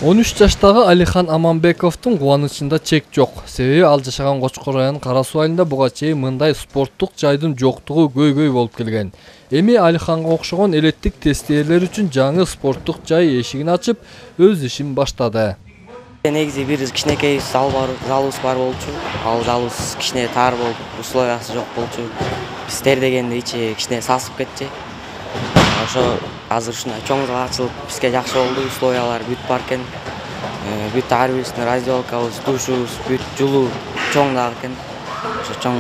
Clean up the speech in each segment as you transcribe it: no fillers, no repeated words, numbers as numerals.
13 жаштагы Алихан Аманбековдун кубанычында чек жок. Себеби ал жашаган Кочкор районунун Кара Суу айылында буга чейин мындай спорттук жайдын жоктугу көйгөй болуп келген. Эми Алиханга окшогон элеттик тестиелер үчүн жаңы спорттук жай эшигин ачып, өз ишин баштады. Негизи бир кичинекей залыбыз бар болчу. Ал залыбыз кичине тар болуп, условиясы жок болчу. Биз тердегенде ичи кичине сасып кетчү. Ошо азыр ушундай чоң зал ачылып, бизге жакшы болду. Условиялар бүт бар экен. Бүт ар бирисине раздевалкабыз, душубуз, бүт жулуу чоң дагы экен. Ошо чоң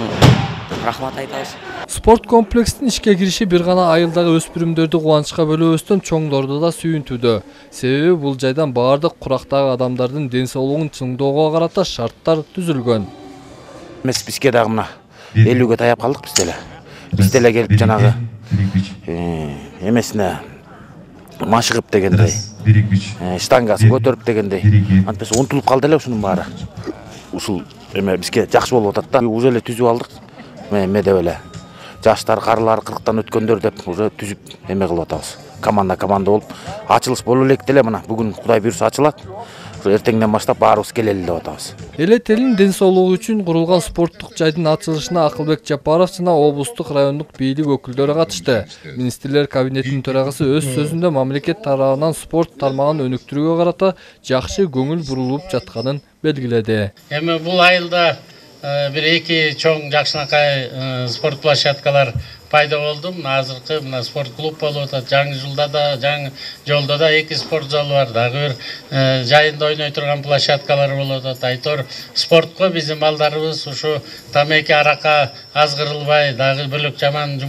рахмат айтабыз. Спорт комплекстин ишке кириши бир гана айылдагы өспүрүмдөрдү кубанычка бөлөбөстөн чоңдорду да сүйүнтүүдө. Себеби бул жайдан баардык курактагы адамдардын ден соолугун чыңдоого карата шарттар түзүлгөн. Бизге дагы мына 50ге таяп калдык биз деле келип жанагы эмесине машыгып дегендей, штангасын көтөрүп дегендей, антпесе унутулуп калды эле ушунун баары. Ушул эме бизге жакшы болуп атат да. Уже эле түзүп алдык. Деп эле жаштар, карылар, 40тан өткөндөр деп уже түзүп эме кылып атабыз. Команда болуп ачылыш боло элек деле мына бүгүн Кудай буйруса ачылат. Эртеңден баштап баарыбыз келели деп атабыз. Элет элдин ден соолугу үчүн курулган спорттук жайдын ачылышына Акылбек Жапаров жана облустук райондук бийлик өкүлдөрү катышты. Министрлер кабинетинин төрагасы өз сөзүндө мамлекет тарабынан спорт тармагын өнүктүрүүгө карата жакшы көңүл бурулуп жатканын белгиледи. Эми бул айылда бир эки чоң жакшынакай спорт площадкалар пайда болду. Азыркы мына спорт клуб болуп атат. Жаңы жылда да, жаңы жолдо да 2 спорт залы бар. Дагы бир жайында ойной турган площадкалар болуп атат. Айтор спортко биздин балдарыбыз ушу тамеки аракка азгырылбай, дагы бөлөк жаман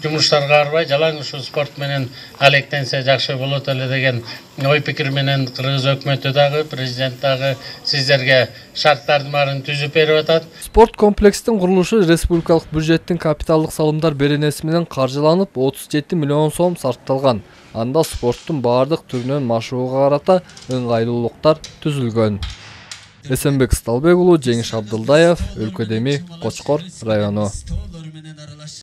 жумуштарга барбай, жалаң ушу спорт менен алектенсе жакшы болот эле деген ой пикир менен Кыргыз өкмөтү дагы, президент дагы сиздерге шарттардын баарын түзүп берип атат. Спорт комплекстин курулушу республикалык бюджеттин капиталдык салымдар беренеси менен каржыланып 37 миллион сом сарпталган. Анда спорттун баардык түрүнөн машыгууга карата ыңгайлуулуктар түзүлгөн. Эсенбек Сталбек уулу, Жеңиш Абдылдаев, Өлкөдеми, Кочкор району.